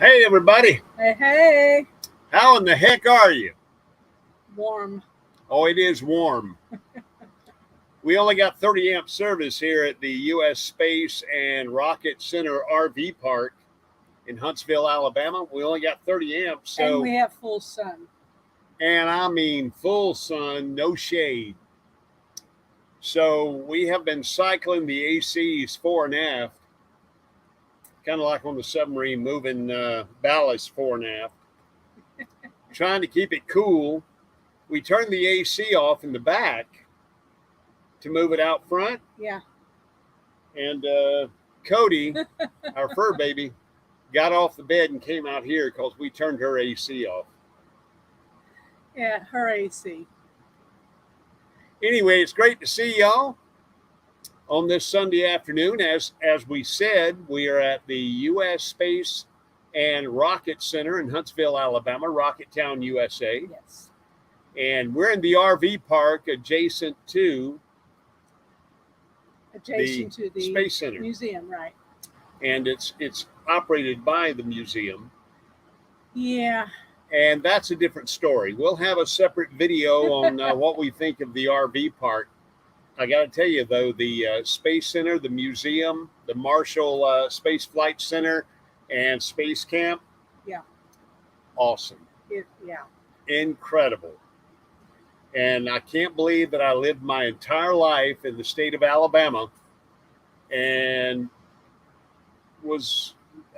Hey, everybody. Hey. How in the heck are you? Warm. Oh, it is warm. We only got 30 amp service here at the U.S. Space and Rocket Center RV Park in Huntsville, Alabama. We only got 30 amps. So, and we have full sun. And I mean full sun, no shade. So we have been cycling the ACs fore and aft, kind of like on the submarine, moving ballast fore and aft, trying to keep it cool. We turned the AC off in the back to move it out front. Yeah. And Cody, our fur baby, got off the bed and came out here because we turned her AC off. Yeah, her AC. Anyway, it's great to see y'all on this Sunday afternoon. As we said, we are at the U.S. Space and Rocket Center in Huntsville, Alabama, Rocket Town, USA. Yes. And we're in the RV park adjacent to the Space Center museum, right? And it's operated by the museum. Yeah. And that's a different story. We'll have a separate video on what we think of the RV park. I got to tell you, though, the Space Center, the museum, the Marshall Space Flight Center, and Space Camp. Yeah. Awesome. Yeah. Incredible. And I can't believe that I lived my entire life in the state of Alabama and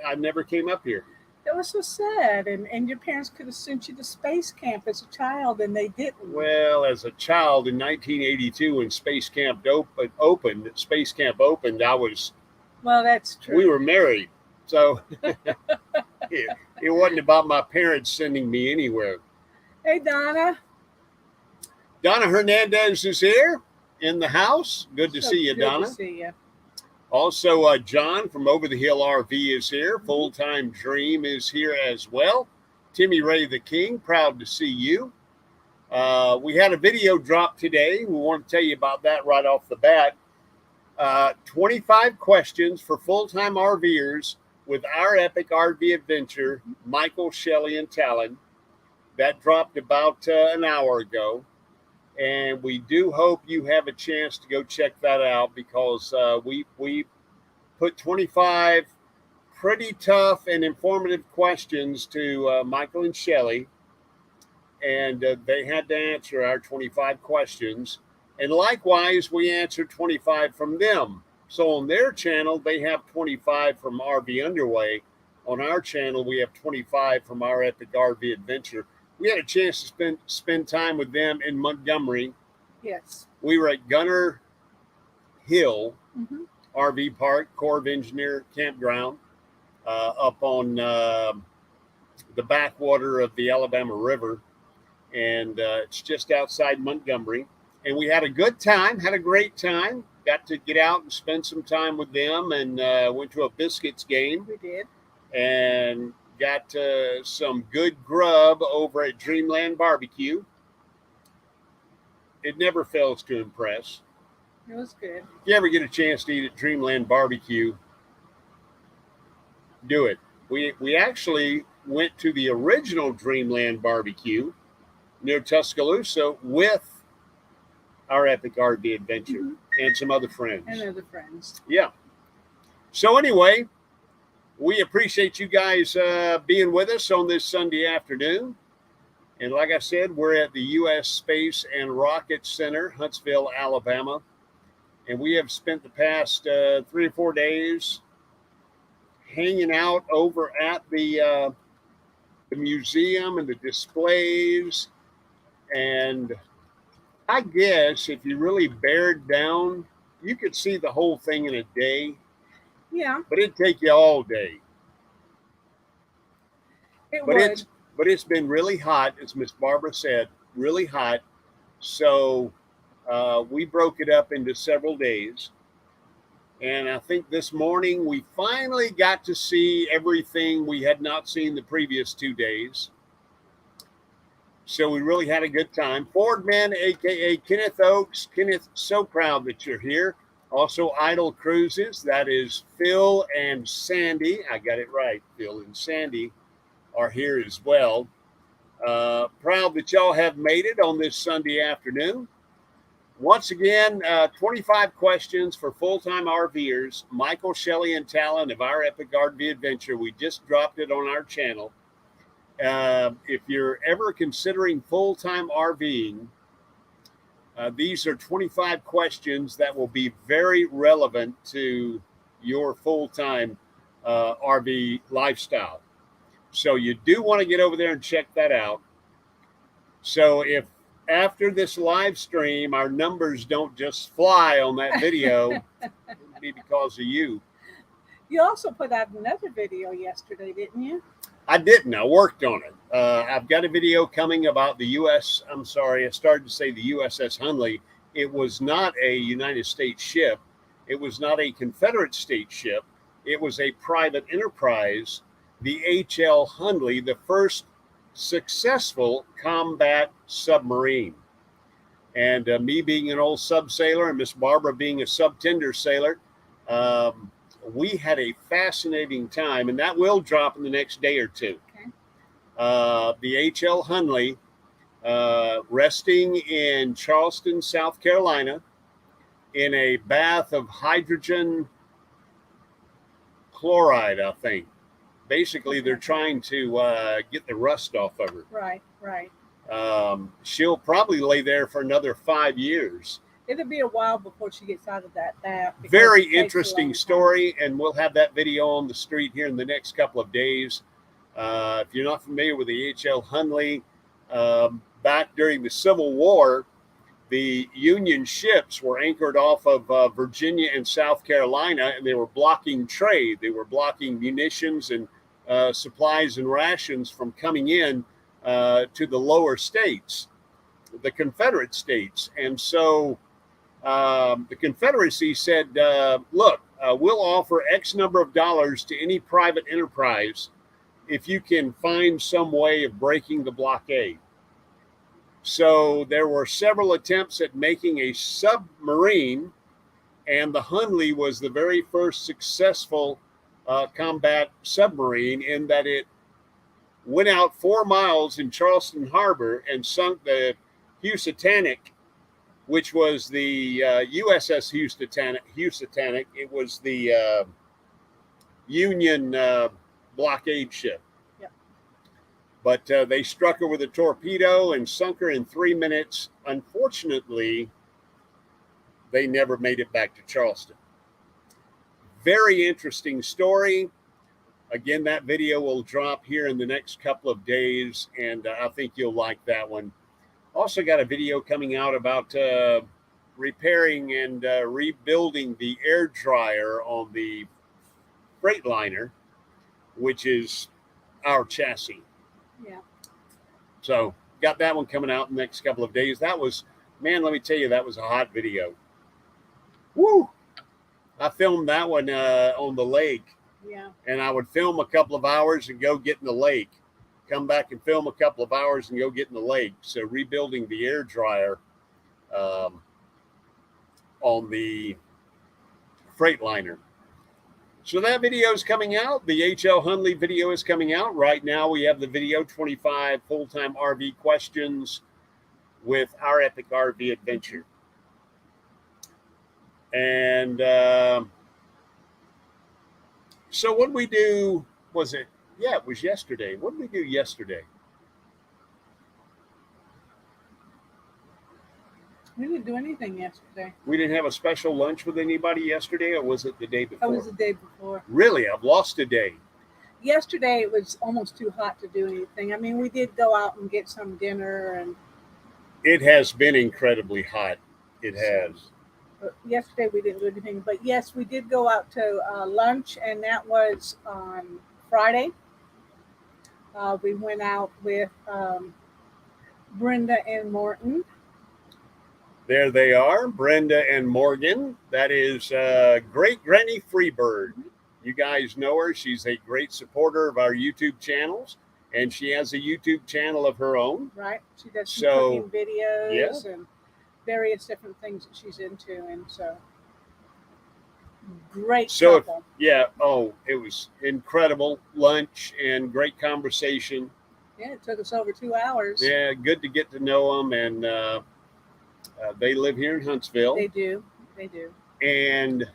I never came up here. That was so sad. And your parents could have sent you to Space Camp as a child, and they didn't. Well, as a child in 1982, when Space Camp opened, I was... Well, that's true. We were married. So it wasn't about my parents sending me anywhere. Hey, Donna. Donna Hernandez is here in the house. Good to see you, Donna. Good to see you. Also, John from Over the Hill RV is here. Full-Time Dream is here as well. Timmy Ray the King, proud to see you. We had a video drop today. We want to tell you about that right off the bat. 25 questions for full-time RVers with our epic RV adventure, Michael, Shelley, and Talon. That dropped about an hour ago. And we do hope you have a chance to go check that out because we put 25 pretty tough and informative questions to Michael and Shelley. And they had to answer our 25 questions. And likewise, we answered 25 from them. So on their channel, they have 25 from RV Underway. On our channel, we have 25 from our epic RV adventure. We had a chance to spend time with them in Montgomery. Yes. We were at Gunner Hill RV Park, Corps of Engineer Campground, up on the backwater of the Alabama River. And it's just outside Montgomery. And we had a good time, had a great time. Got to get out and spend some time with them and went to a Biscuits game. We did. And got some good grub over at Dreamland Barbecue. It never fails to impress. It was good. If you ever get a chance to eat at Dreamland Barbecue, do it. We actually went to the original Dreamland Barbecue near Tuscaloosa with our epic RV adventure and some other friends. Yeah. So anyway, we appreciate you guys being with us on this Sunday afternoon. And like I said, we're at the U.S. Space and Rocket Center, Huntsville, Alabama. And we have spent the past 3 or 4 days hanging out over at the museum and the displays. And I guess if you really bared down, you could see the whole thing in a day. Yeah. But it'd take you all day. But it's been really hot, as Miss Barbara said, really hot. So we broke it up into several days. And I think this morning we finally got to see everything we had not seen the previous 2 days. So we really had a good time. Fordman, a.k.a. Kenneth Oakes. Kenneth, so proud that you're here. Also, Idlecruises. That is Phil and Sandy. I got it right, Phil and Sandy. are here as well. Proud that y'all have made it on this Sunday afternoon. Once again, 25 questions for full-time RVers. Michael, Shelley, and Talon of Our Epic RV Adventure. We just dropped it on our channel. If you're ever considering full-time RVing, these are 25 questions that will be very relevant to your full-time RV lifestyle. So you do want to get over there and check that out. So if after this live stream, our numbers don't just fly on that video, it'll be because of you. You also put out another video yesterday, didn't you? I didn't. I worked on it. I've got a video coming about the I started to say the USS Hunley. It was not a United States ship. It was not a Confederate States ship. It was a private enterprise, the H.L. Hunley, the first successful combat submarine. And me being an old sub sailor and Miss Barbara being a sub-tender sailor, we had a fascinating time, and that will drop in the next day or two. Okay. The H.L. Hunley, resting in Charleston, South Carolina, in a bath of hydrogen chloride, I think. Basically, they're trying to get the rust off of her. Right. She'll probably lay there for another 5 years. It'll be a while before she gets out of that bath. Very interesting story, and we'll have that video on the street here in the next couple of days. If you're not familiar with the H.L. Hunley, back during the Civil War, the Union ships were anchored off of Virginia and South Carolina, and they were blocking trade. They were blocking munitions and supplies and rations from coming in to the lower states, the Confederate states. And so the Confederacy said, look, we'll offer X number of dollars to any private enterprise if you can find some way of breaking the blockade. So there were several attempts at making a submarine, and the Hunley was the very first successful combat submarine, in that it went out 4 miles in Charleston Harbor and sunk the Housatonic, which was the USS Housatonic. It was the Union blockade ship. Yep. But they struck her with a torpedo and sunk her in 3 minutes. Unfortunately, they never made it back to Charleston. Very interesting story. Again, that video will drop here in the next couple of days, and I think you'll like that one. Also got a video coming out about repairing and rebuilding the air dryer on the Freightliner, which is our chassis. Yeah. So got that one coming out in the next couple of days. That was, man, let me tell you, that was a hot video. Woo! I filmed that one on the lake. Yeah. And I would film a couple of hours and go get in the lake. Come back and film a couple of hours and go get in the lake. So rebuilding the air dryer on the Freightliner. So that video is coming out. The H.L. Hunley video is coming out. Right now we have the video 25 full-time RV questions with Our Epic RV Adventure. And so what did we do? Was it? Yeah, it was yesterday. What did we do yesterday? We didn't do anything yesterday. We didn't have a special lunch with anybody yesterday, or was it the day before? It was the day before. Really? I've lost a day. Yesterday, it was almost too hot to do anything. I mean, we did go out and get some dinner. And it has been incredibly hot. It has. But yesterday, we didn't do anything. But yes, we did go out to lunch, and that was on Friday. We went out with Brenda and Morton. There they are, Brenda and Morgan. That is Great Granny Freebird. You guys know her. She's a great supporter of our YouTube channels, and she has a YouTube channel of her own. Right. She does some cooking videos and various different things that she's into. And so Great So, couple. it was incredible lunch and great conversation. Yeah, it took us over 2 hours. Yeah, good to get to know them, and they live here in Huntsville. They do. And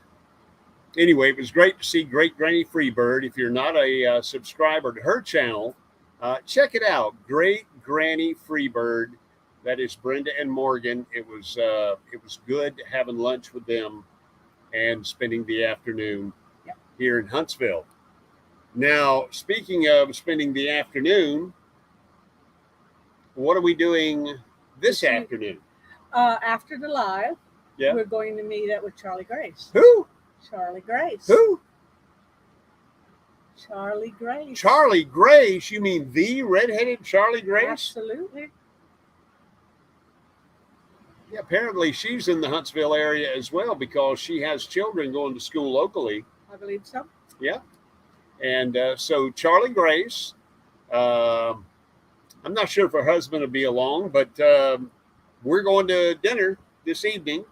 anyway, it was great to see Great Granny Freebird. If you're not a subscriber to her channel, check it out. Great Granny Freebird. That is Brenda and Morgan. It was good having lunch with them and spending the afternoon here in Huntsville. Now, speaking of spending the afternoon, what are we doing this afternoon? After the live, we're going to meet up with Charlie Grace. Who? Charlie Grace. Who? Charlie Grace. Charlie Grace? You mean the redheaded Charlie Grace? Absolutely. Yeah, apparently she's in the Huntsville area as well because she has children going to school locally. I believe so. Yeah. And so Charlie Grace, I'm not sure if her husband will be along, but we're going to dinner this evening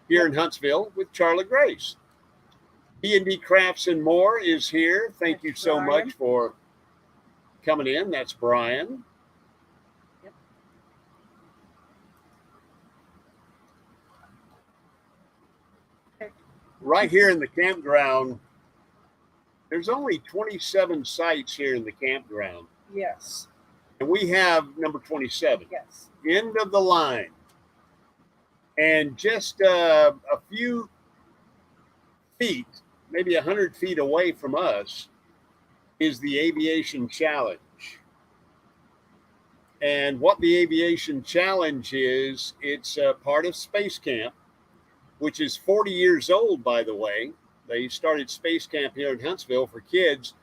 here in Huntsville with Charlie Grace. B&D Crafts and More is here. Thank you so much for coming in. That's Brian. Yep. Okay. Right here in the campground, there's only 27 sites here in the campground. Yes. And we have number 27. Yes. End of the line. And just a few feet, maybe 100 feet away from us, is the Aviation Challenge. And what the Aviation Challenge is, it's part of Space Camp, which is 40 years old, by the way. They started Space Camp here in Huntsville for kids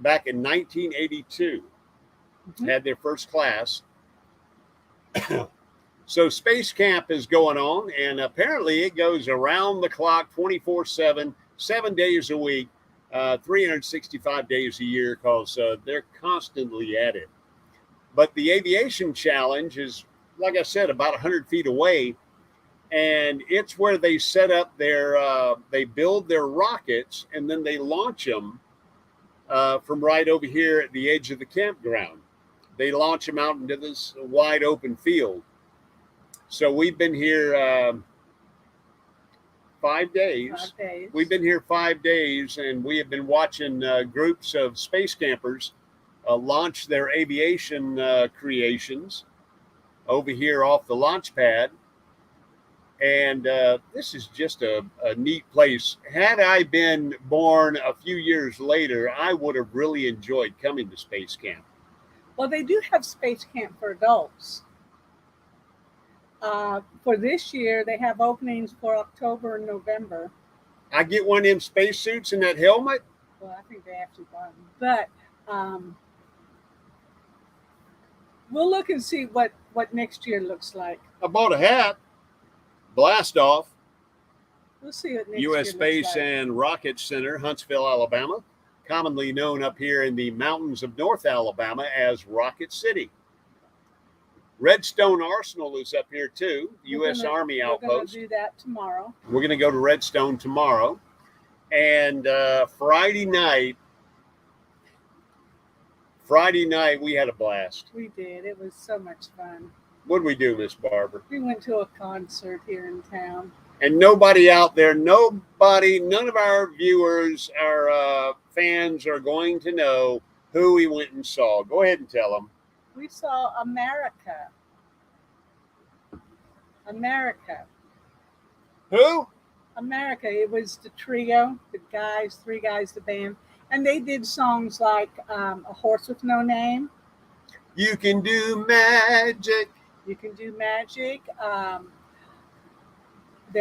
back in 1982. Had their first class. So Space Camp is going on, and apparently it goes around the clock 24/7, 7 days a week, 365 days a year, because they're constantly at it. But the Aviation Challenge is, like I said, about 100 feet away, and it's where they set up they build their rockets, and then they launch them from right over here at the edge of the campground. They launch them out into this wide open field. So we've been here 5 days. 5 days. We've been here 5 days, and we have been watching groups of space campers launch their aviation creations over here off the launch pad. And this is just a neat place. Had I been born a few years later, I would have really enjoyed coming to Space Camp. Well, they do have Space Camp for adults. For this year, they have openings for October and November. I get one of them spacesuits and that helmet. Well, I think they have to buy them. But we'll look and see what next year looks like. I bought a hat. Blast off. We'll see what next U.S. year Space looks like. and Rocket Center, Huntsville, Alabama, commonly known up here in the mountains of North Alabama as Rocket City. Redstone Arsenal is up here too, U.S. Army outpost. We're going to do that tomorrow. We're going to go to Redstone tomorrow. And Friday night, we had a blast. We did. It was so much fun. What did we do, Miss Barbara? We went to a concert here in town. And nobody out there, none of our viewers, our fans are going to know who we went and saw. Go ahead and tell them. We saw America. Who? America. It was the trio, the guys, 3 guys, the band. And they did songs like A Horse with No Name. You can do magic. You can do magic. I've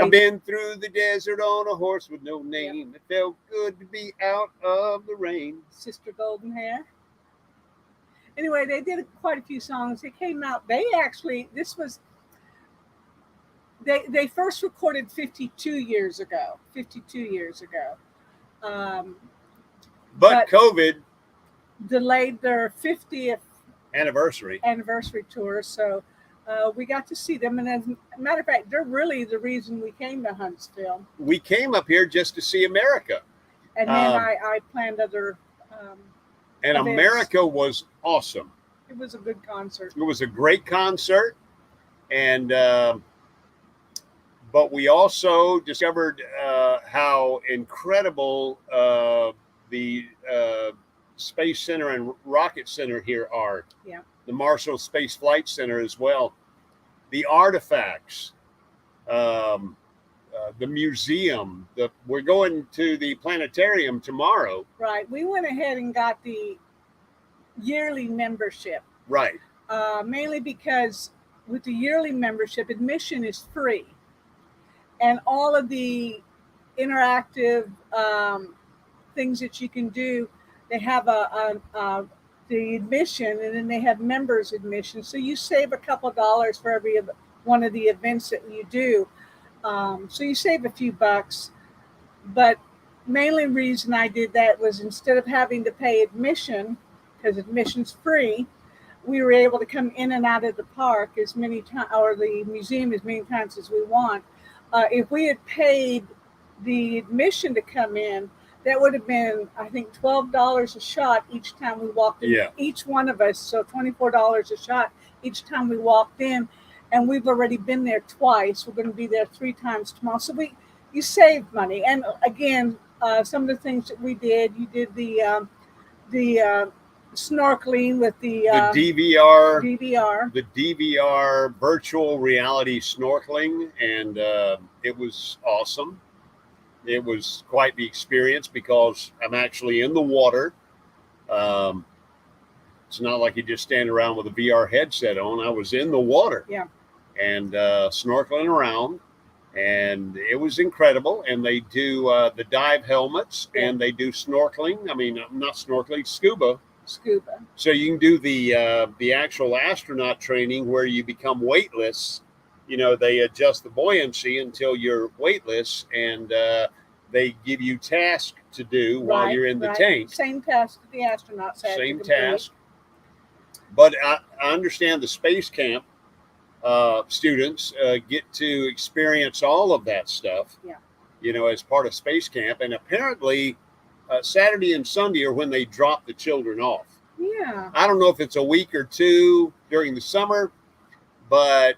been through the desert on a horse with no name. It felt good to be out of the rain. Sister Golden Hair. Anyway, they did quite a few songs. They came out. They first recorded 52 years ago. But COVID delayed their 50th anniversary tour. So We got to see them, and as a matter of fact, they're really the reason we came to Huntsville. We came up here just to see America. And then I planned other and events. America was awesome. It was a good concert. It was a great concert. And but we also discovered how incredible the Space Center and Rocket Center here are. Yeah. The Marshall Space Flight Center as well. The artifacts, the museum. We're going to the planetarium tomorrow. Right. We went ahead and got the yearly membership. Right. Mainly because with the yearly membership, admission is free. And all of the interactive things that you can do, they have the admission, and then they have members admission. So you save a couple dollars for every one of the events that you do. So you save a few bucks. But mainly reason I did that was instead of having to pay admission, because admission's free, we were able to come in and out of the park as many times, or the museum as many times as we want. If we had paid the admission to come in, that would have been, I think, $12 a shot each time we walked in. Yeah. Each one of us, so $24 a shot each time we walked in. And we've already been there twice. We're going to be there 3 times tomorrow. So you save money. And again, some of the things that we did, you did the snorkeling with the DVR, DVR. the DVR virtual reality snorkeling, and it was awesome. It was quite the experience because I'm actually in the water. It's not like you just stand around with a VR headset on. I was in the water, and snorkeling around, and it was incredible. And they do the dive helmets, and they do snorkeling. I mean, not snorkeling, scuba. So you can do the actual astronaut training where you become weightless. You know, they adjust the buoyancy until you're weightless, and they give you tasks to do while you're in the tank. Same task that the astronauts had. Same task. But I understand the space camp students get to experience all of that stuff, you know, as part of space camp. And apparently Saturday and Sunday are when they drop the children off. Yeah. I don't know if it's a week or two during the summer, but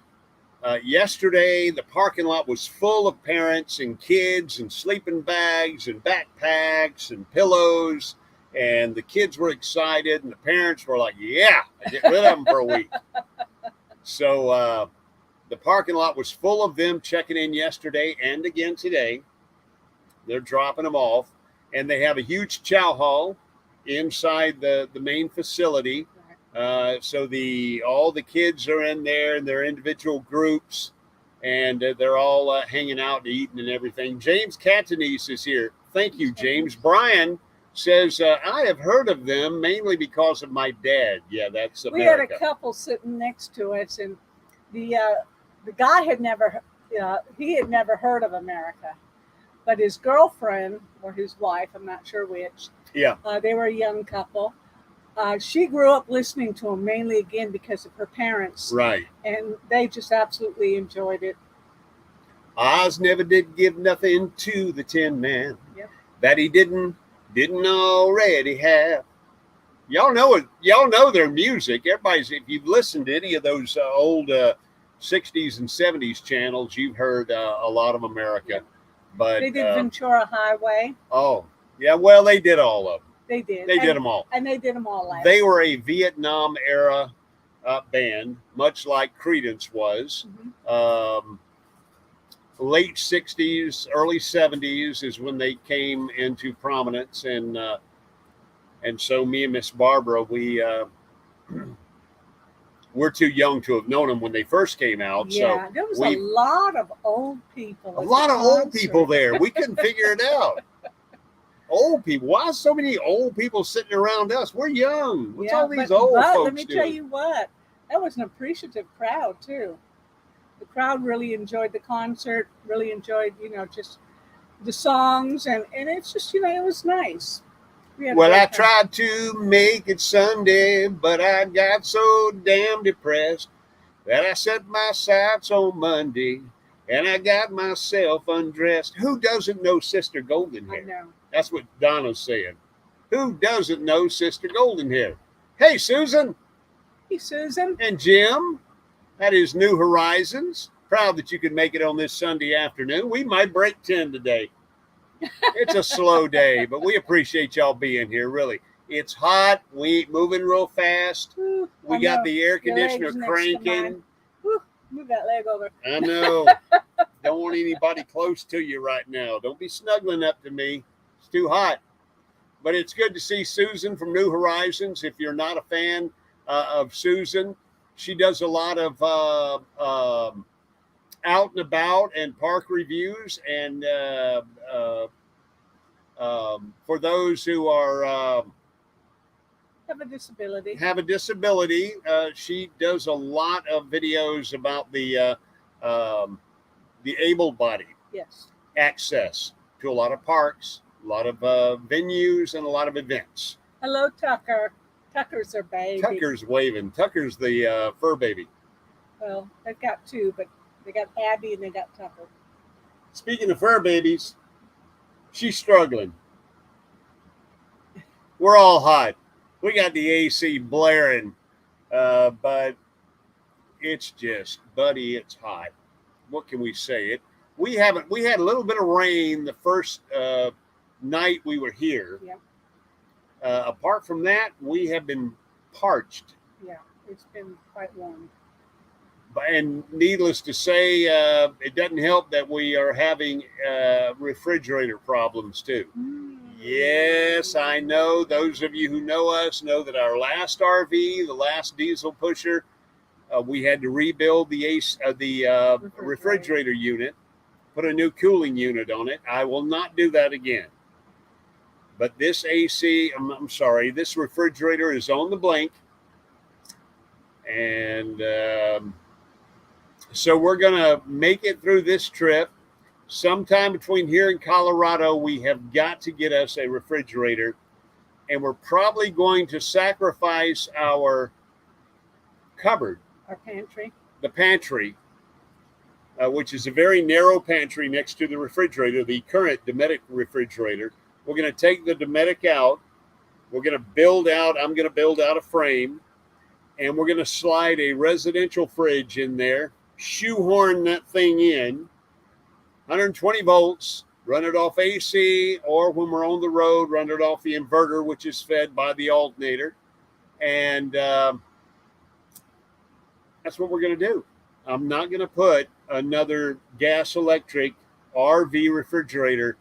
yesterday the parking lot was full of parents and kids and sleeping bags and backpacks and pillows. And the kids were excited, and the parents were like, yeah, get rid of them for a week. So the parking lot was full of them checking in yesterday and again today. They're dropping them off. And they have a huge chow hall inside the main facility. So all the kids are in there in their individual groups, and they're all hanging out and eating and everything. James Catanese is here. Thank you, James. Brian says, I have heard of them mainly because of my dad. Yeah, that's America. We had a couple sitting next to us, and the guy had never heard of America, but his girlfriend or his wife, I'm not sure which. Yeah. They were a young couple. She grew up listening to him mainly again because of her parents. Right. And they just absolutely enjoyed it. Oz never did give nothing to the Tin Man that he didn't already have. Y'all know their music. Everybody's, if you've listened to any of those old 60s and 70s channels, you've heard a lot of America. But they did Ventura Highway. Oh, yeah. Well, they did all of them. They did. They did them all. And they did them all last. They were a Vietnam era band, much like Creedence was. Late 60s, early 70s is when they came into prominence. And so me and Miss Barbara, we're too young to have known them when they first came out. Yeah, so there was a lot of old people. A lot of old people there. We couldn't figure it out. Old people. Why so many old people sitting around us? We're young. What's all these old folks let me tell you what, that was an appreciative crowd too. The crowd really enjoyed the concert, really enjoyed, just the songs, and it's just, it was nice. Well, I tried to make it Sunday, but I got so damn depressed. that I set my sights on Monday and I got myself undressed. Who doesn't know Sister Golden I Hair? know. That's what Donna's saying. Who doesn't know Sister Golden Hair? Hey, Susan Hey, Susan. and Jim. That is New Horizons. Proud that you could make it on this Sunday afternoon. We might break 10 today. It's a slow day, but we appreciate y'all being here, really. It's hot. We ain't moving real fast. Ooh, We I got know. the air Your conditioner leg's next to cranking. mine. Ooh, move that leg over. I know. Don't want anybody close to you right now. Don't be snuggling up to me. It's too hot. But it's good to see Susan from New Horizons. If you're not a fan of Susan, she does a lot of out and about and park reviews. And for those who are Have a disability. She does a lot of videos about the able-bodied Yes. access to a lot of parks, a lot of venues, and a lot of events. Hello, Tucker. Tucker's her baby. Tucker's waving. Tucker's the fur baby. Well, they've got two, but they got Abby and they got Tucker. Speaking of fur babies, she's struggling. We're all hot. We got the AC blaring, but it's just, buddy, it's hot. What can we say? We had a little bit of rain the first night we were here. Yeah. Apart from that, we have been parched. Yeah, it's been quite warm. And needless to say, it doesn't help that we are having refrigerator problems too. Yes, I know. Those of you who know us know that our last RV, the last diesel pusher, we had to rebuild the refrigerator unit, put a new cooling unit on it. I will not do that again. But this this refrigerator is on the blink. And so we're going to make it through this trip. Sometime between here and Colorado, we have got to get us a refrigerator. And we're probably going to sacrifice our cupboard. Our pantry. The pantry, which is a very narrow pantry next to the refrigerator, the current Dometic refrigerator. We're going to take the Dometic out. We're going to I'm going to build out a frame. And we're going to slide a residential fridge in there, shoehorn that thing in, 120 volts, run it off AC, or when we're on the road, run it off the inverter, which is fed by the alternator. And that's what we're going to do. I'm not going to put another gas electric RV refrigerator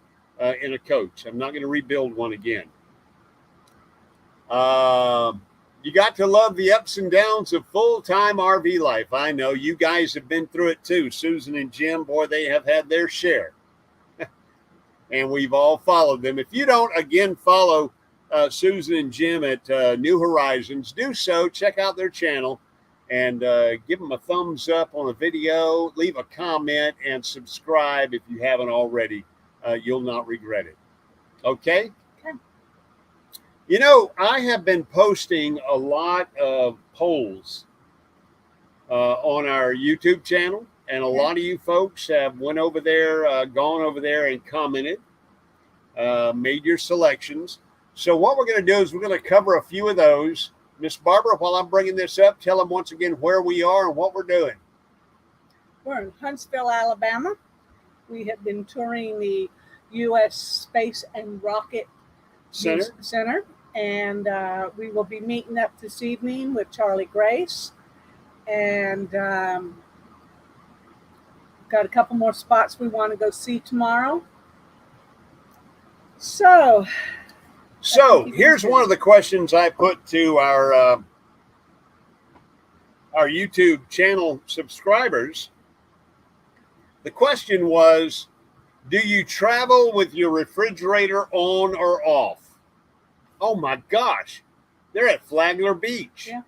in a coach. I'm not going to rebuild one again. You got to love the ups and downs of full-time RV life. I know you guys have been through it too. Susan and Jim, boy, they have had their share. And we've all followed them. If you don't, again, follow Susan and Jim at New Horizons, do so. Check out their channel and give them a thumbs up on a video. Leave a comment and subscribe if you haven't already. You'll not regret it. Okay? You know, I have been posting a lot of polls on our YouTube channel, and a lot of you folks have went over there, gone over there and commented, made your selections. So what we're going to do is we're going to cover a few of those. Miss Barbara, while I'm bringing this up, tell them once again where we are and what we're doing. We're in Huntsville, Alabama. We have been touring the U.S. Space and Rocket Center. And we will be meeting up this evening with Charlie Grace. And got a couple more spots we want to go see tomorrow. So here's one of the questions I put to our YouTube channel subscribers. The question was, do you travel with your refrigerator on or off? Oh my gosh, they're at Flagler Beach. Yeah.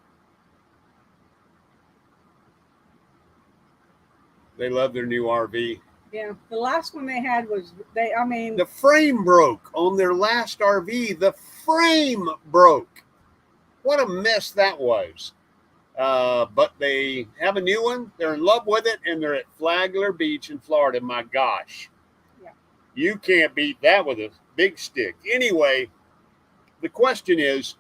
They love their new RV. Yeah, the last one they had was, the frame broke on their last RV. The frame broke. What a mess that was. but they have a new one. They're in love with it, and they're at Flagler Beach in Florida. My gosh. Yeah. You can't beat that with a big stick. Anyway, the question is,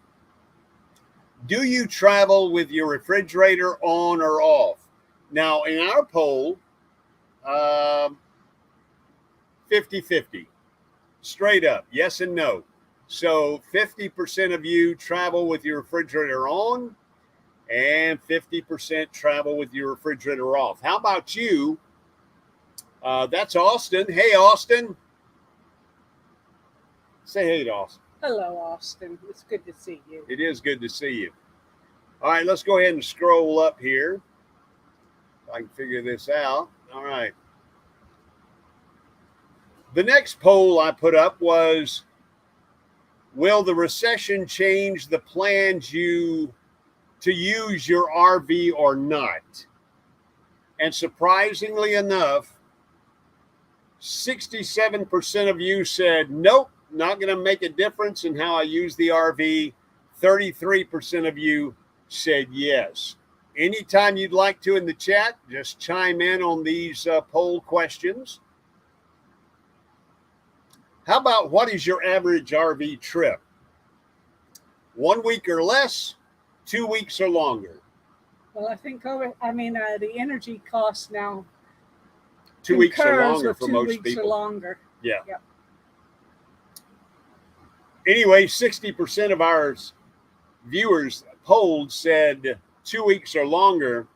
do you travel with your refrigerator on or off? Now, in our poll, 50-50, straight up, yes and no. So 50% of you travel with your refrigerator on, and 50% travel with your refrigerator off. How about you? That's Austin. Hey, Austin. Say hey to Austin. Hello, Austin. It's good to see you. It is good to see you. All right, let's go ahead and scroll up here. If I can figure this out. All right. The next poll I put up was, will the recession change the plans to use your RV or not? And surprisingly enough, 67% of you said, nope, not going to make a difference in how I use the RV. 33% of you said yes. Anytime you'd like to in the chat, just chime in on these poll questions. How about, what is your average RV trip? 1 week or less, 2 weeks or longer? Well, I think the energy costs now 2 weeks or concurs longer with for 2 most weeks people. or longer. Yeah. Yep. Anyway, 60% of our viewers polled said 2 weeks or longer.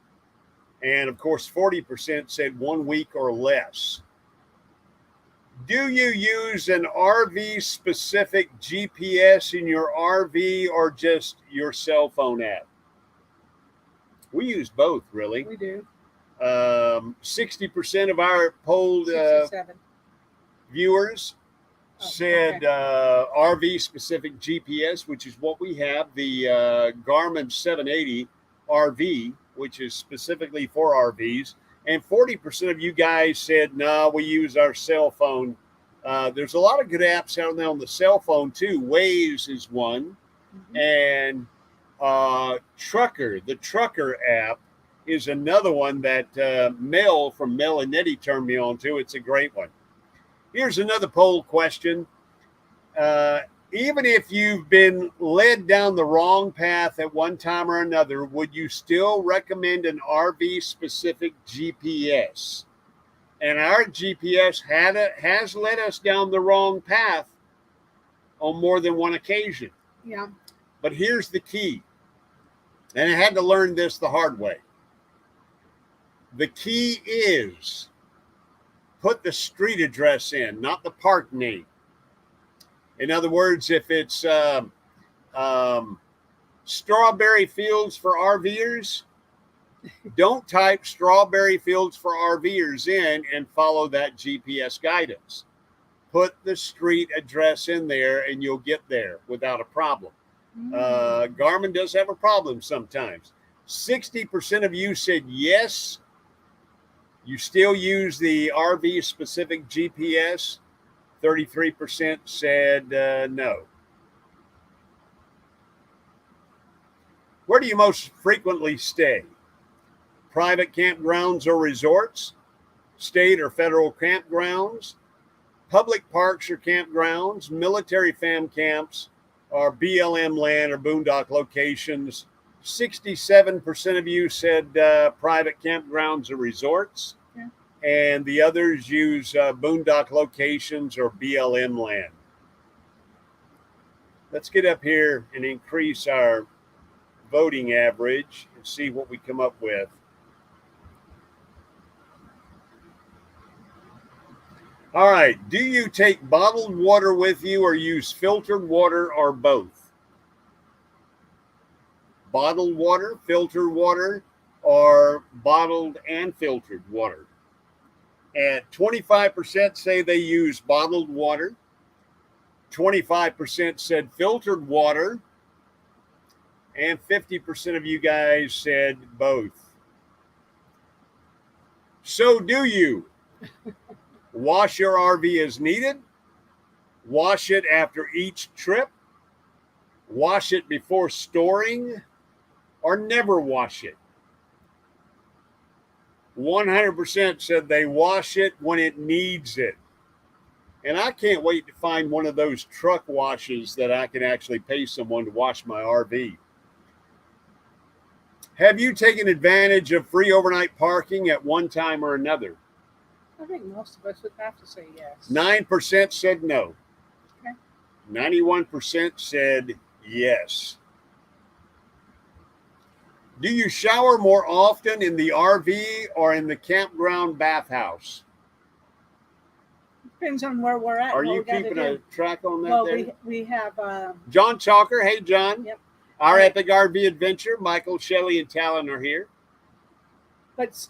And of course, 40% said 1 week or less. Do you use an RV specific GPS in your RV or just your cell phone app? We use both, really. We do. 60% of our polled 67. viewers said okay. RV specific GPS, which is what we have, the Garmin 780 RV, which is specifically for RVs. And 40% of you guys said, no, we use our cell phone. There's a lot of good apps out there on the cell phone too. Waze is one. Mm-hmm. And Trucker, the Trucker app, is another one that Mel from Mel and Nettie turned me on to. It's a great one. Here's another poll question. Even if you've been led down the wrong path at one time or another, would you still recommend an RV-specific GPS? And our GPS has led us down the wrong path on more than one occasion. Yeah. But here's the key. And I had to learn this the hard way. The key is put the street address in, not the park name. In other words, if it's Strawberry Fields for RVers, don't type Strawberry Fields for RVers in and follow that GPS guidance. Put the street address in there and you'll get there without a problem. Garmin does have a problem sometimes. 60% of you said yes. You still use the RV specific GPS. 33% said no. Where do you most frequently stay? Private campgrounds or resorts? State or federal campgrounds? Public parks or campgrounds? Military fam camps? Or BLM land or boondock locations? 67% of you said private campgrounds or resorts. Yeah. And the others use boondock locations or BLM land. Let's get up here and increase our voting average and see what we come up with. All right. Do you take bottled water with you or use filtered water or both? Bottled water, filtered water, or bottled and filtered water? And 25% say they use bottled water. 25% said filtered water. And 50% of you guys said both. So do you wash your RV as needed? Wash it after each trip? Wash it before storing? or never wash it. 100% said they wash it when it needs it. And I can't wait to find one of those truck washes that I can actually pay someone to wash my RV. Have you taken advantage of free overnight parking at one time or another? I think most of us would have to say yes. 9% said no. Okay. 91% said yes. Do you shower more often in the RV or in the campground bathhouse? Depends on where we're at. Are you keeping a track on that? Well, there? we have John Chalker. Hey, John. Yep. Our Epic RV Adventure. Michael, Shelley, and Talon are here. But,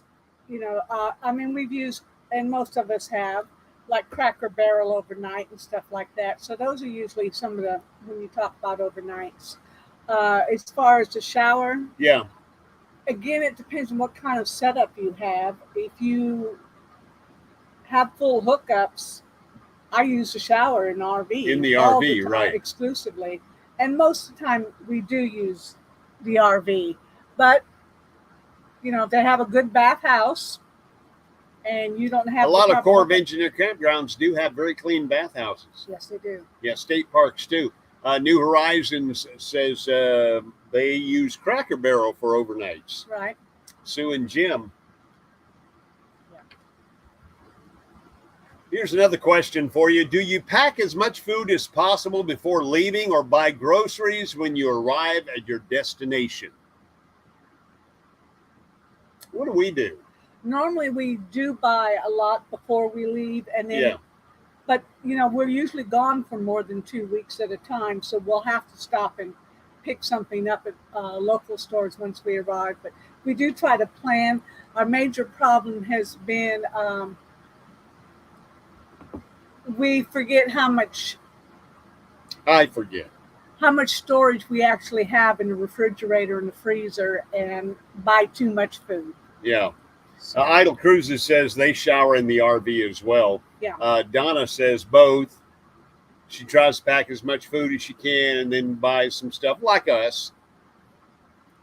I mean, we've used, and most of us have, like Cracker Barrel overnight and stuff like that. So those are usually some of the, when you talk about overnights. As far as the shower, yeah. Again, it depends on what kind of setup you have. If you have full hookups, I use the shower in RV. In the RV, right. Exclusively. And most of the time we do use the RV. But, if they have a good bathhouse and you don't have... A lot of Corps of Engineer campgrounds do have very clean bathhouses. Yes, they do. Yeah, state parks too. New Horizons says they use Cracker Barrel for overnights. Right. Sue and Jim. Yeah. Here's another question for you. Do you pack as much food as possible before leaving or buy groceries when you arrive at your destination? What do we do? Normally we do buy a lot before we leave, and then but we're usually gone for more than 2 weeks at a time, so we'll have to stop and pick something up at local stores once we arrive. But we do try to plan. Our major problem has been we forget how much storage we actually have in the refrigerator and the freezer, and buy too much food. Yeah. Idle Cruises says they shower in the RV as well. Yeah. Donna says both. She tries to pack as much food as she can and then buy some stuff like us.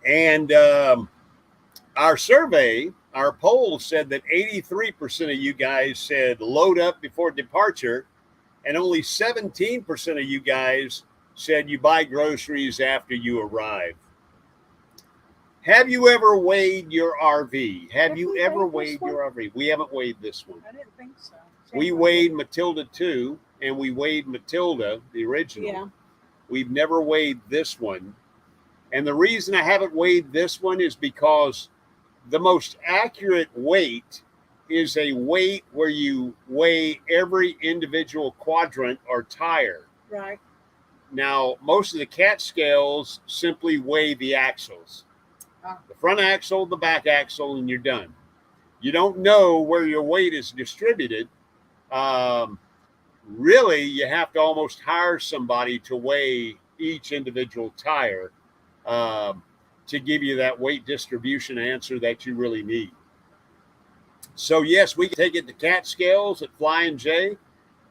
And our survey, our poll said that 83% of you guys said load up before departure, and only 17% of you guys said you buy groceries after you arrive. Have you ever weighed your RV? Have you ever weighed your RV? We haven't weighed this one. I didn't think so. We weighed Matilda 2, and we weighed Matilda, the original. Yeah. We've never weighed this one. And the reason I haven't weighed this one is because the most accurate weight is a weight where you weigh every individual quadrant or tire. Right. Now, most of the cat scales simply weigh the axles. The front axle, the back axle, and you're done. You don't know where your weight is distributed. Really, you have to almost hire somebody to weigh each individual tire to give you that weight distribution answer that you really need. So, yes, we can take it to cat scales at Flying J,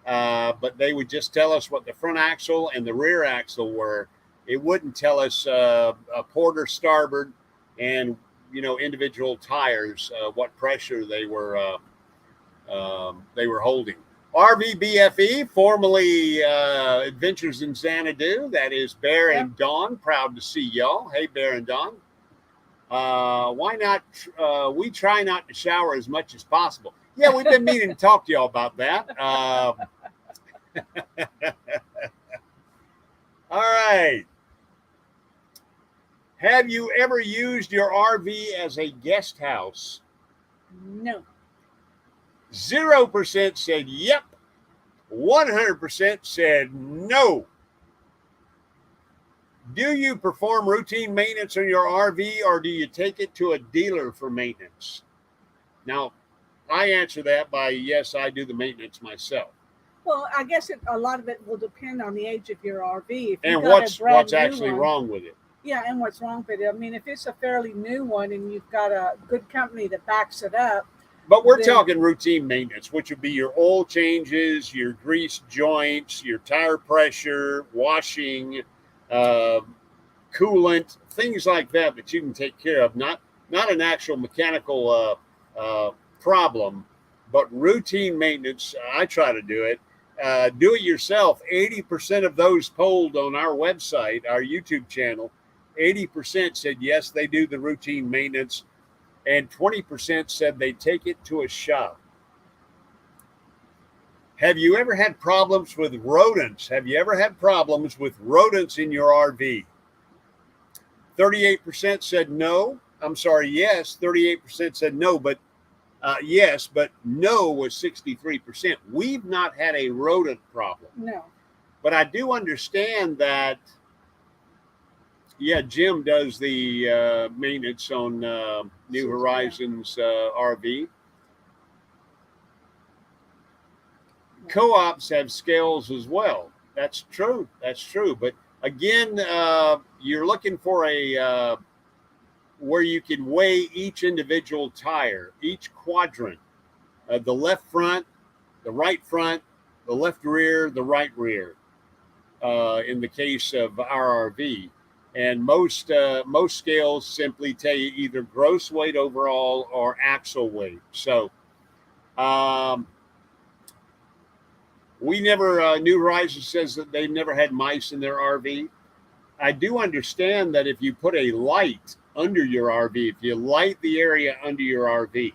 but they would just tell us what the front axle and the rear axle were. It wouldn't tell us a port or starboard and individual tires, what pressure they were holding. RVBFE, formerly Adventures in Xanadu. That is Bear and Dawn. Proud to see y'all. Hey, Bear and Dawn. Why not? We try not to shower as much as possible. Yeah, we've been meaning to talk to y'all about that. All right. Have you ever used your RV as a guest house? No. 0% said yep. 100% said no. Do you perform routine maintenance on your RV, or do you take it to a dealer for maintenance? Now, I answer that by yes, I do the maintenance myself. Well, I guess a lot of it will depend on the age of your RV. And what's actually wrong with it. Yeah, and what's wrong with it. I mean, if it's a fairly new one and you've got a good company that backs it up. But we're talking routine maintenance, which would be your oil changes, your grease joints, your tire pressure, washing, coolant, things like that you can take care of. Not an actual mechanical problem, but routine maintenance. I try to do it. Do it yourself. 80% of those polled on our website, our YouTube channel, 80% said yes, they do the routine maintenance, and 20% said they take it to a shop. Have you ever had problems with rodents? Have you ever had problems with rodents in your RV? 38% said no. I'm sorry, yes. 38% said no, but yes, but no was 63%. We've not had a rodent problem. No. But I do understand that, yeah, Jim does the maintenance on New Horizons RV. Co-ops have scales as well. That's true. That's true. But again, you're looking for a where you can weigh each individual tire, each quadrant, the left front, the right front, the left rear, the right rear, in the case of our RV. And most scales simply tell you either gross weight overall or axle weight. So we never, New Horizons says that they've never had mice in their RV. I do understand that if you put a light under your RV, if you light the area under your RV,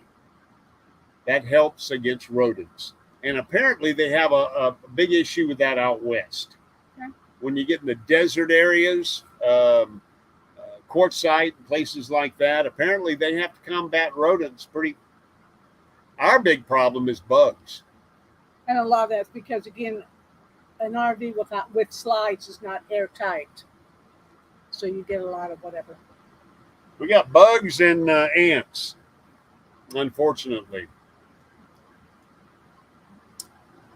that helps against rodents. And apparently they have a big issue with that out west. Okay. When you get in the desert areas, Quartzsite, places like that, apparently they have to combat rodents pretty. Our big problem is bugs. And a lot of that's because, again, an RV with slides is not airtight. So you get a lot of whatever. We got bugs and ants, unfortunately.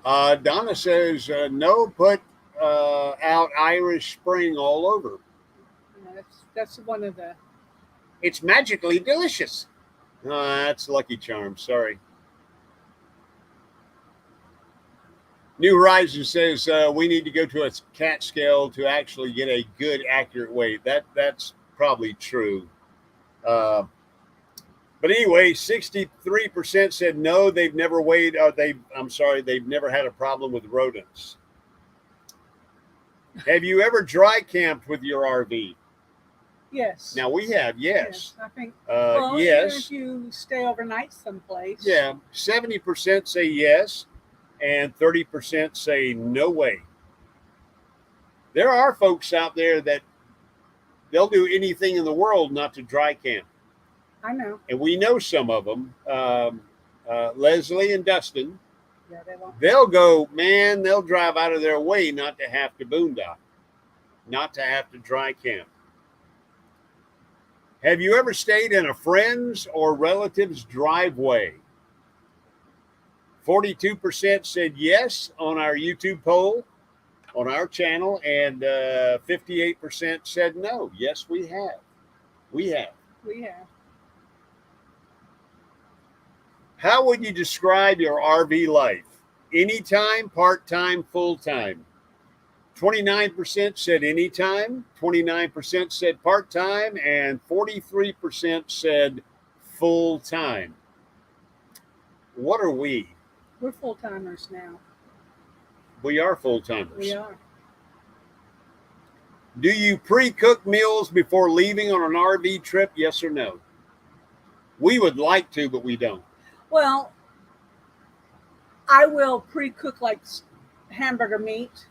Donna says, no, put out Irish Spring all over. Yeah, that's one of the... It's magically delicious. That's Lucky Charms, sorry. New Horizons says we need to go to a cat scale to actually get a good, accurate weight. That's probably true. But anyway, 63% said no, they've never weighed, they've never had a problem with rodents. Have you ever dry camped with your RV? Yes. Now we have, yes. I think, yes. if you stay overnight someplace. Yeah, 70% say yes, and 30% say no way. There are folks out there that they'll do anything in the world not to dry camp. I know. And we know some of them. Leslie and Dustin. Yeah, they won't. They'll drive out of their way not to have to boondock, not to have to dry camp. Have you ever stayed in a friend's or relative's driveway? 42% said yes on our YouTube poll, on our channel, and 58% said no. Yes, we have. We have. We have. How would you describe your RV life? Anytime, part-time, full-time? 29% said anytime, 29% said part-time, and 43% said full-time. What are we? We're full-timers now. We are full-timers. We are. Do you pre-cook meals before leaving on an RV trip? Yes or no? We would like to, but we don't. Well, I will pre-cook like hamburger meat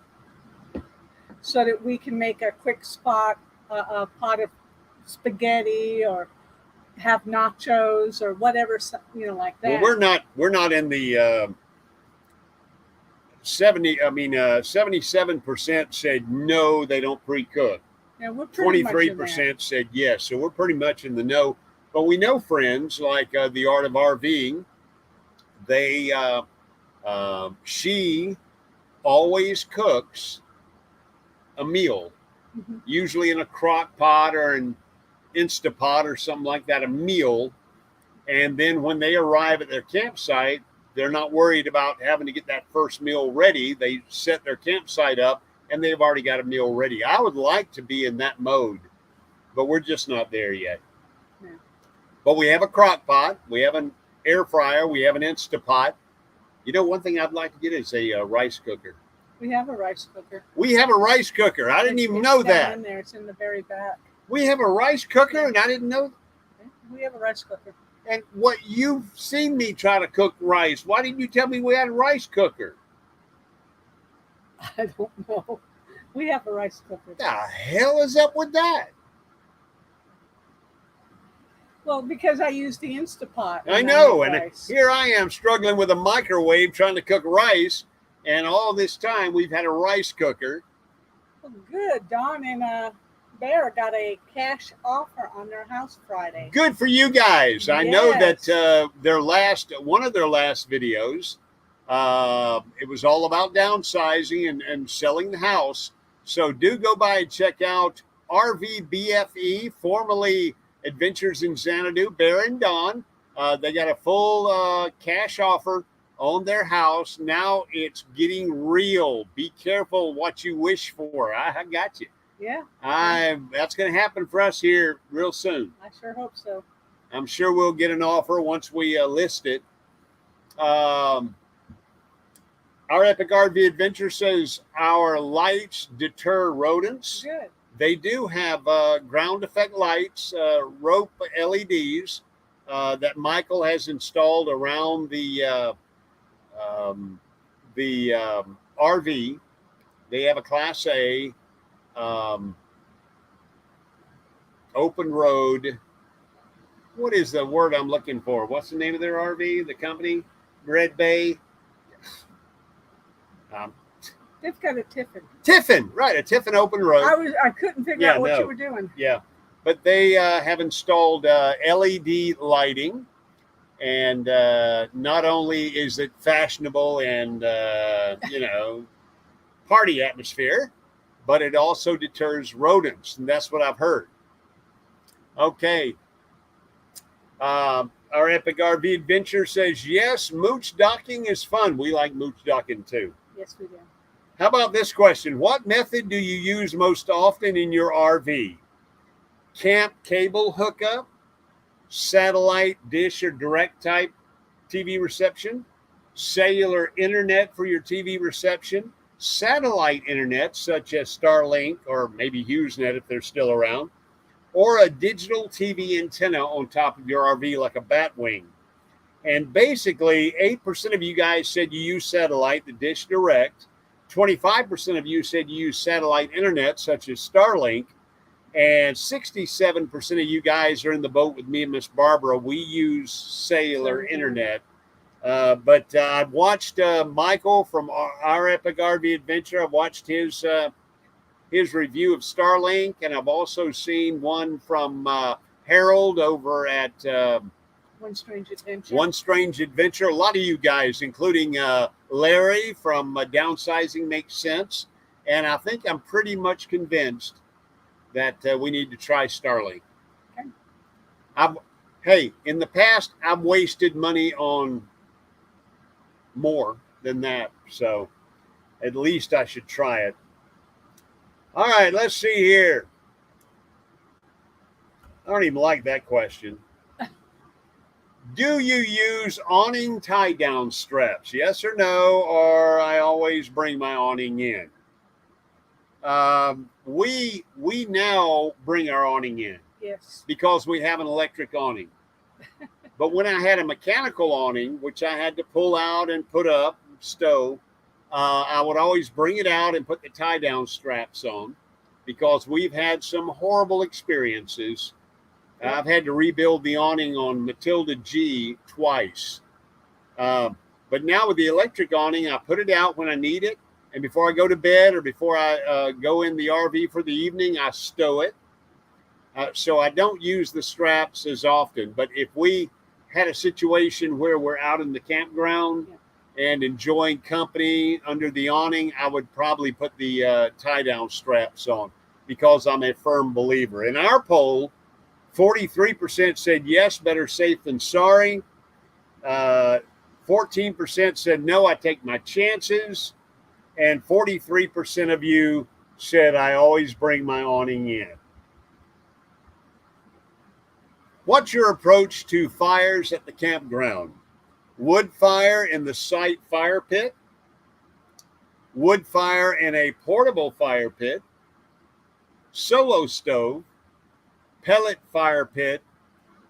so that we can make a quick pot of spaghetti or have nachos or whatever, like that. Well, we're not in the 77% said no, they don't pre-cook. Yeah, we're pretty 23% said yes, so we're pretty much in the no. But we know friends like the Art of RVing. She always cooks a meal, usually in a crock pot or an Instapot or something like that, a meal. And then when they arrive at their campsite, they're not worried about having to get that first meal ready. They set their campsite up and they've already got a meal ready. I would like to be in that mode but we're just not there yet. No. But we have a crock pot, we have an air fryer, we have an Instapot. You know, one thing I'd like to get is a rice cooker. We have a rice cooker. We have a rice cooker. I didn't even It's know down that. in there. It's in the very back. We have a rice cooker, and I didn't know. We have a rice cooker. And what you've seen me try to cook rice. Why didn't you tell me we had a rice cooker? I don't know. We have a rice cooker. The hell is up with that? Well, because I use the Instapot. I know, and rice. here I am struggling with a microwave trying to cook rice, and all this time we've had a rice cooker. Well, good. Dawn and Bear got a cash offer on their house Friday. Good for you guys. I know Yes. that one of their last videos, it was all about downsizing and selling the house. So do go by and check out RVBFE, formerly Adventures in Xanadu, Bear and Dawn. They got a full cash offer on their house. Now it's getting real. Be careful what you wish for. I got you. Yeah. That's going to happen for us here real soon. I sure hope so. I'm sure we'll get an offer once we list it. Our Epic RV Adventure says our lights deter rodents. Good. They do have ground effect lights, rope LEDs that Michael has installed around the RV. They have a Class A open road. What is the word I'm looking for? What's the name of their RV? The company? Red Bay. They've got a Tiffin. Tiffin, right? A Tiffin open road. I couldn't figure out what you were doing. Yeah, but they have installed LED lighting, and not only is it fashionable and party atmosphere, but it also deters rodents, and that's what I've heard. Okay. Our Epic RV Adventure says, yes, mooch docking is fun. We like mooch docking too. Yes, we do. How about this question? What method do you use most often in your RV? Camp cable hookup, satellite dish or direct type TV reception, cellular internet for your TV reception, satellite internet such as Starlink or maybe HughesNet if they're still around, or a digital TV antenna on top of your RV like a bat wing. And basically 8% of you guys said you use satellite, the dish direct. 25% of you said you use satellite internet such as Starlink, and 67% of you guys are in the boat with me and Miss Barbara. We use cellular internet. But I've watched Michael from our Epic RV Adventure. I've watched his review of Starlink, and I've also seen one from Harold over at One Strange Adventure. One Strange Adventure. A lot of you guys, including Larry from Downsizing Makes Sense. And I think I'm pretty much convinced that we need to try Starlink. Okay. In the past, I've wasted money on more than that. So at least I should try it. All right, let's see here. I don't even like that question. Do you use awning tie-down straps? Yes or no, or I always bring my awning in. We now bring our awning in. Yes. Because we have an electric awning. But when I had a mechanical awning, which I had to pull out and put up, stow, I would always bring it out and put the tie-down straps on because we've had some horrible experiences. I've had to rebuild the awning on Matilda G twice. But now with the electric awning, I put it out when I need it. And before I go to bed or before I go in the RV for the evening, I stow it. So I don't use the straps as often. But if we had a situation where we're out in the campground and enjoying company under the awning, I would probably put the tie-down straps on because I'm a firm believer. In our poll, 43% said yes, better safe than sorry. 14% said no, I take my chances. And 43% of you said I always bring my awning in. What's your approach to fires at the campground? Wood fire in the site fire pit, wood fire in a portable fire pit, solo stove, pellet fire pit,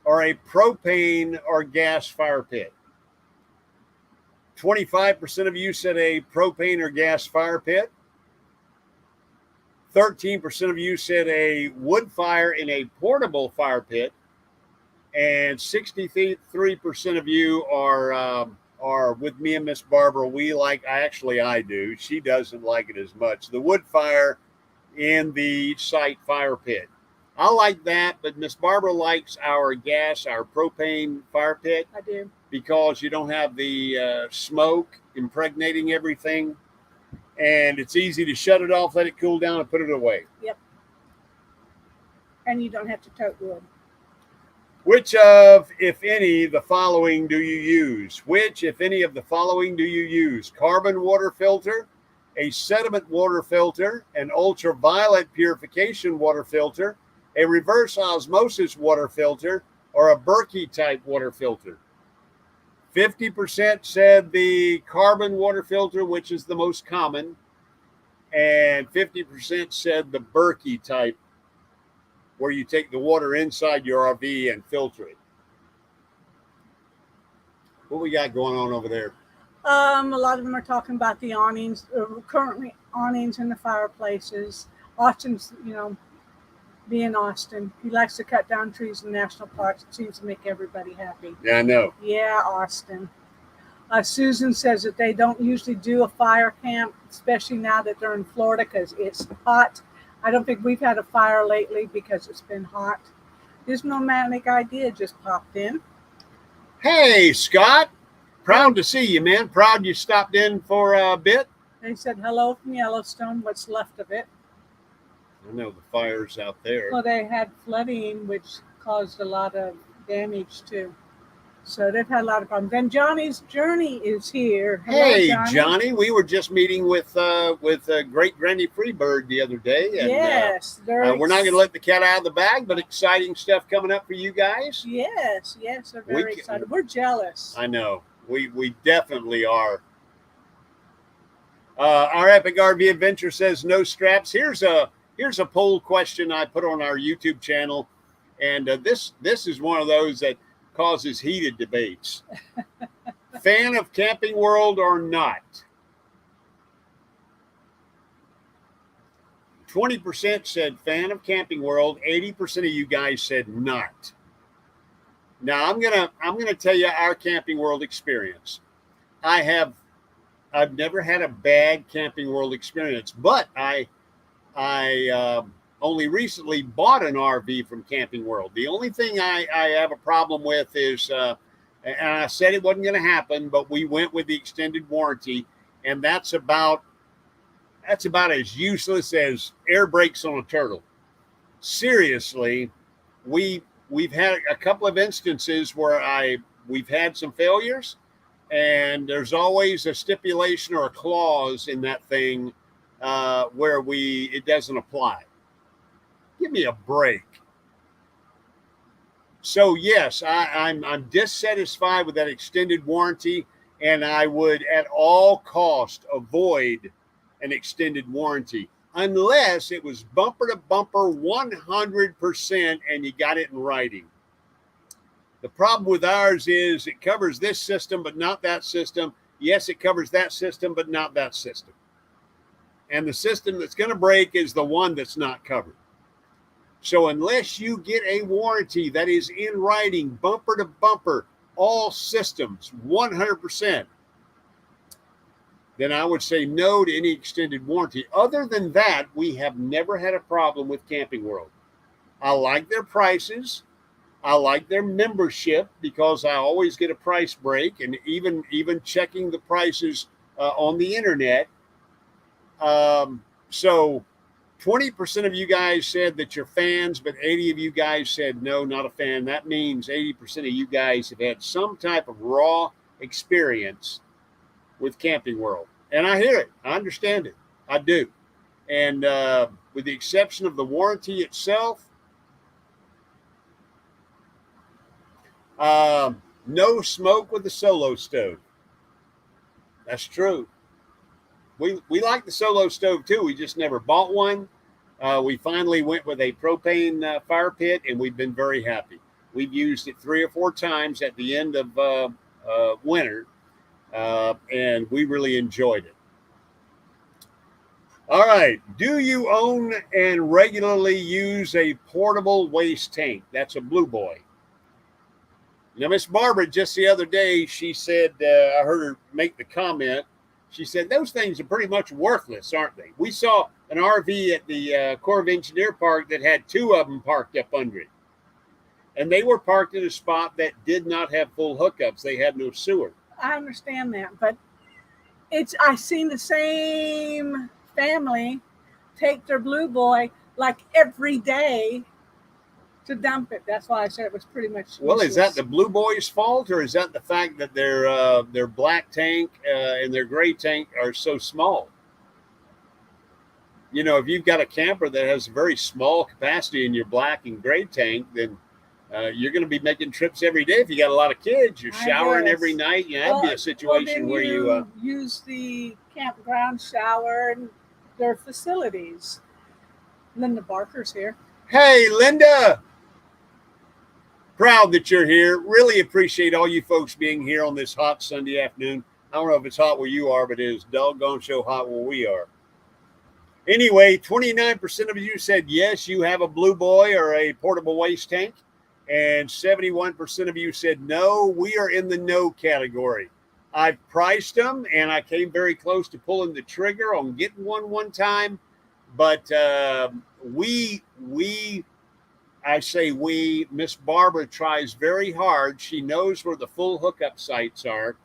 or a propane or gas fire pit. 25% of you said a propane or gas fire pit. 13% of you said a wood fire in a portable fire pit. And 63% of you are with me and Miss Barbara. I do. She doesn't like it as much. The wood fire in the site fire pit. I like that, but Miss Barbara likes our propane fire pit. I do. Because you don't have the smoke impregnating everything. And it's easy to shut it off, let it cool down, and put it away. Yep. And you don't have to tote wood. Which of, if any, the following do you use? Which, if any, of the following do you use? Carbon water filter, a sediment water filter, an ultraviolet purification water filter, a reverse osmosis water filter, or a Berkey type water filter? 50% said the carbon water filter, which is the most common, and 50% said the Berkey type, where you take the water inside your RV and filter it. What we got going on over there? A lot of them are talking about the awnings, currently awnings in the fireplaces. Austin's, being Austin, he likes to cut down trees in national parks. It seems to make everybody happy. Yeah, I know. Yeah, Austin. Susan says that they don't usually do a fire camp, especially now that they're in Florida because it's hot. I don't think we've had a fire lately because it's been hot. This nomadic idea just popped in. Hey, Scott. Proud to see you, man. Proud you stopped in for a bit. They said hello from Yellowstone, what's left of it. I know the fire's out there. Well, they had flooding, which caused a lot of damage too. So they've had a lot of problems. Then Johnny's Journey is here. Hello, hey, Johnny. We were just meeting with Great Granny Freebird the other day. And, yes. we're not going to let the cat out of the bag, but exciting stuff coming up for you guys. Yes. They're very excited. We're jealous. I know. We definitely are. Our Epic RV Adventure says no straps. Here's a poll question I put on our YouTube channel. And this is one of those that causes heated debates. Fan of Camping World or not? 20% said fan of Camping World. 80% of you guys said not. Now I'm gonna tell you our Camping World experience. I've never had a bad Camping World experience, but I only recently bought an RV from Camping World. The only thing I have a problem with is, and I said it wasn't going to happen, but we went with the extended warranty, and that's about as useless as air brakes on a turtle. Seriously, we've had a couple of instances where we've had some failures, and there's always a stipulation or a clause in that thing where it doesn't apply. Give me a break. So yes, I'm dissatisfied with that extended warranty, and I would at all cost avoid an extended warranty unless it was bumper to bumper 100% and you got it in writing. The problem with ours is it covers this system but not that system. Yes, it covers that system but not that system. And the system that's going to break is the one that's not covered. So unless you get a warranty that is in writing, bumper to bumper, all systems, 100%, then I would say no to any extended warranty. Other than that, we have never had a problem with Camping World. I like their prices. I like their membership because I always get a price break, and even checking the prices on the internet. So 20% of you guys said that you're fans, but 80 of you guys said no, not a fan. That means 80% of you guys have had some type of raw experience with Camping World. And I hear it. I understand it. I do. And with the exception of the warranty itself, No smoke with the solo stove. That's true. We like the solo stove too. We just never bought one. We finally went with a propane fire pit, and we've been very happy. We've used it 3 or 4 times at the end of winter, and we really enjoyed it. All right. Do you own and regularly use a portable waste tank? That's a Blue Boy. Now, Miss Barbara, just the other day, she said, I heard her make the comment. She said, those things are pretty much worthless, aren't they? We saw an RV at the Corps of Engineer Park that had 2 of them parked up under it. And they were parked in a spot that did not have full hookups. They had no sewer. I understand that, but I've seen the same family take their Blue Boy like every day to dump it. That's why I said it was pretty much useless. Well, is that the Blue Boy's fault, or is that the fact that their black tank and their gray tank are so small? You know, if you've got a camper that has a very small capacity in your black and gray tank, then you're going to be making trips every day. If you got a lot of kids, you're showering every night. You know, that'd be a situation where you use the campground shower and their facilities. Linda Barker's here. Hey, Linda. Proud that you're here. Really appreciate all you folks being here on this hot Sunday afternoon. I don't know if it's hot where you are, but it is doggone so hot where we are. Anyway, 29% of you said yes, you have a Blue Boy or a portable waste tank. And 71% of you said no, we are in the no category. I've priced them, and I came very close to pulling the trigger on getting one time. But Miss Barbara tries very hard. She knows where the full hookup sites are,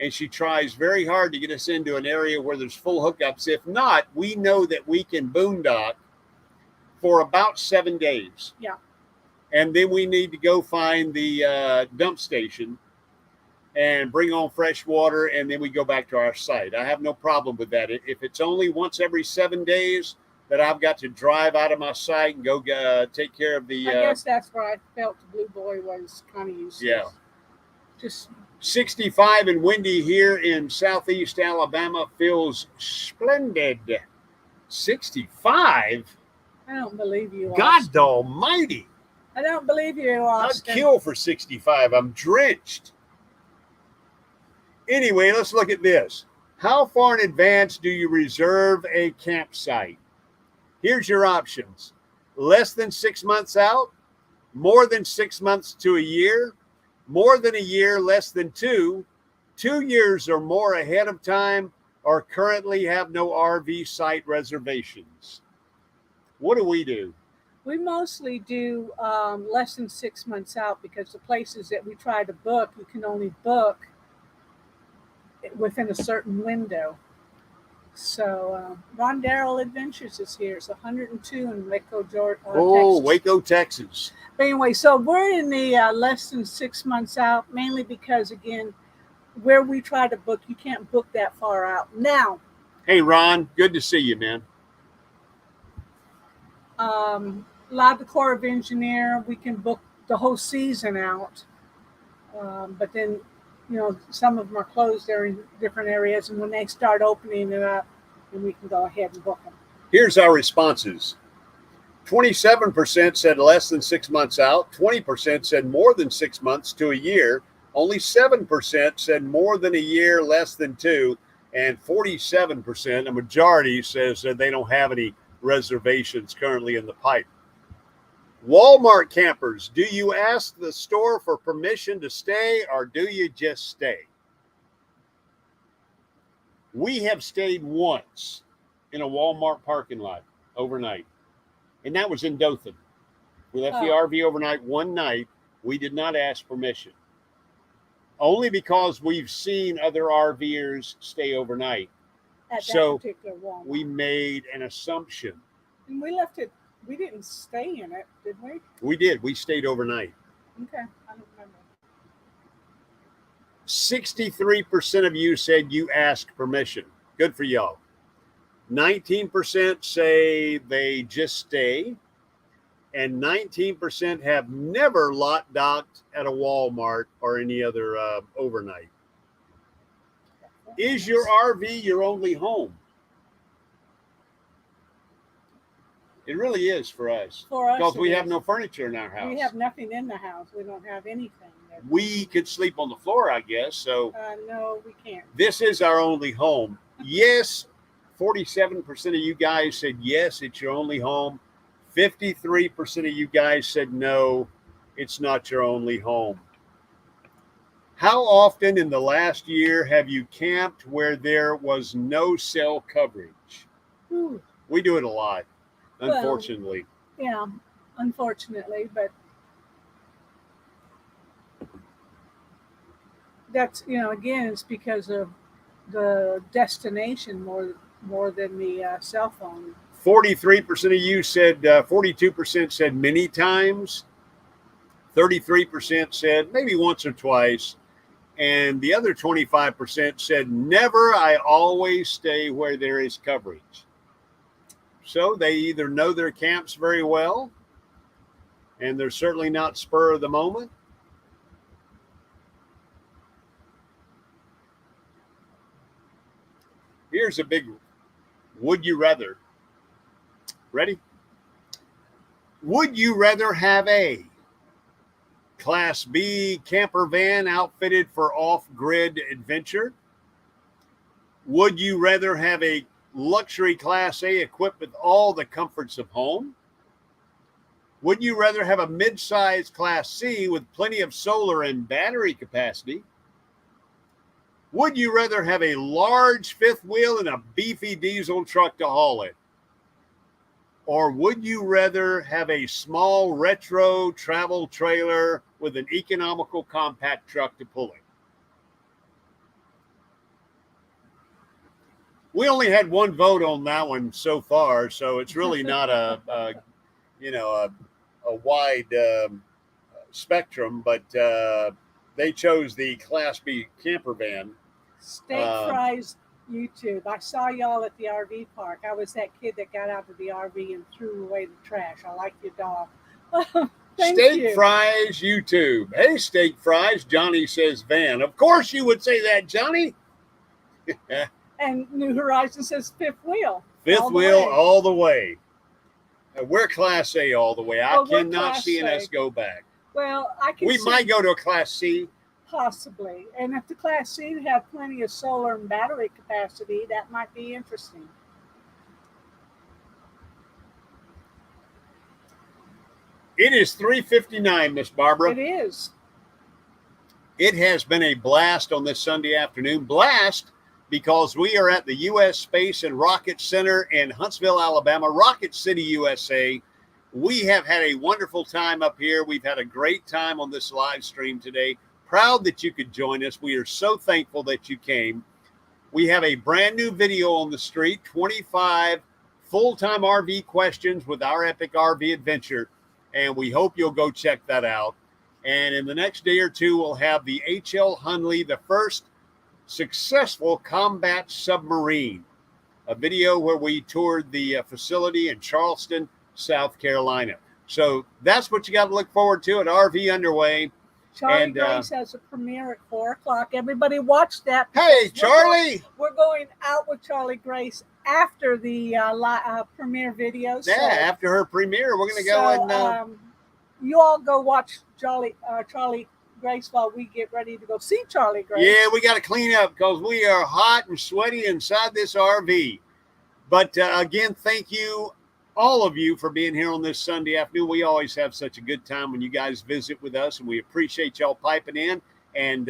and she tries very hard to get us into an area where there's full hookups. If not, we know that we can boondock for about 7 days. Yeah. And then we need to go find the dump station and bring on fresh water, and then we go back to our site. I have no problem with that. If it's only once every 7 days that I've got to drive out of my site and go take care of the... I guess that's where I felt the Blue Boy was kind of useless. Yeah. Just 65 and windy here in southeast Alabama. Feels splendid. 65? I don't believe you, God almighty. I don't believe you, Austin. I'd kill for 65. I'm drenched. Anyway, let's look at this. How far in advance do you reserve a campsite? Here's your options. Less than 6 months out, more than 6 months to a year, more than a year, less than 2, 2 years or more ahead of time, or currently have no RV site reservations. What do we do? We mostly do less than 6 months out, because the places that we try to book, you can only book within a certain window. So Ron Darrell Adventures is here. It's 102 in Waco, Texas. Waco, Texas. But anyway, so we're in the less than 6 months out, mainly because, again, where we try to book, you can't book that far out. Now, hey, Ron, good to see you, man. A lot of the Corps of Engineer, we can book the whole season out. But then, you know, some of them are closed. They're in different areas. And when they start opening it up, then we can go ahead and book them. Here's our responses. 27% said less than 6 months out. 20% said more than 6 months to a year. Only 7% said more than a year, less than 2. And 47%, a majority, says that they don't have any reservations currently in the pipe. Walmart campers, do you ask the store for permission to stay, or do you just stay? We have stayed once in a Walmart parking lot overnight, and that was in Dothan. We left the RV overnight one night. We did not ask permission, only because we've seen other RVers stay overnight. At that So particular Walmart. we made an assumption. And we left it. We didn't stay in it, did we? We did. We stayed overnight. Okay, I don't remember. 63% of you said you asked permission. Good for y'all. 19% say they just stay. and 19% have never lot docked at a Walmart or any other overnight. Is your RV your only home? It really is for us. For us, Because we it have is. no furniture in our house. We have nothing in the house. We don't have anything. We could sleep on the floor, I guess. So no, we can't. this is our only home. Yes, 47% of you guys said yes, it's your only home. 53% of you guys said no, it's not your only home. How often in the last year have you camped where there was no cell coverage? Ooh. We do it a lot, unfortunately. Well, yeah, unfortunately, but that's, again, it's because of the destination more than the cell phone. 43% of you said, 42% said many times. 33% said maybe once or twice. And the other 25% said never, I always stay where there is coverage. So they either know their camps very well, and they're certainly not spur of the moment. Here's a big would you rather. Ready? Would you rather have a Class B camper van outfitted for off-grid adventure? Would you rather have a luxury Class A equipped with all the comforts of home? Would you rather have a mid-sized Class C with plenty of solar and battery capacity? Would you rather have a large fifth wheel and a beefy diesel truck to haul it? Or would you rather have a small retro travel trailer with an economical compact truck to pull it? We only had one vote on that one so far, so it's really not a wide spectrum, but they chose the Class B camper van. Steak Fries YouTube. I saw y'all at the RV park. I was that kid that got out of the RV and threw away the trash. I like your dog. Steak Fries YouTube. Hey, Steak Fries. Jonnie says van. Of course you would say that, Jonnie. And New Horizon says fifth wheel. Fifth wheel all the way. We're Class A all the way. I cannot see us go back. Well, we might go to a Class C. Possibly. And if the Class C have plenty of solar and battery capacity, that might be interesting. It is 3:59, Miss Barbara. It is. It has been a blast on this Sunday afternoon. Blast because we are at the U.S. Space and Rocket Center in Huntsville, Alabama, Rocket City, USA. We have had a wonderful time up here. We've had a great time on this live stream today. Proud that you could join us. We are so thankful that you came. We have a brand new video on the street, 25 full-time RV questions with our epic RV adventure, and we hope you'll go check that out. And in the next day or two, we'll have the H.L. Hunley, the first successful combat submarine, a video where we toured the facility in Charleston, South Carolina. So that's what you got to look forward to at RV Underway. Charlie Grace has a premiere at 4 o'clock. Everybody watch that. Hey, Charlie. We're going out with Charlie Grace after the premiere video. Yeah, after her premiere, we're going to go and... you all go watch Charlie Grace while we get ready to go see Charlie Grace. Yeah, we got to clean up because we are hot and sweaty inside this RV. But again, thank you, all of you, for being here on this Sunday afternoon. We always have such a good time when you guys visit with us, and we appreciate y'all piping in and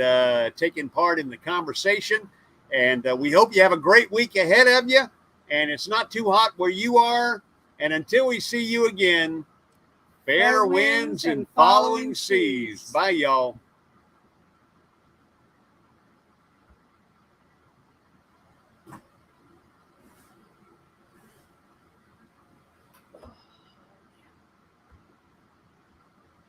taking part in the conversation. And we hope you have a great week ahead of you, and it's not too hot where you are. And until we see you again, fair winds and following seas. Bye, y'all.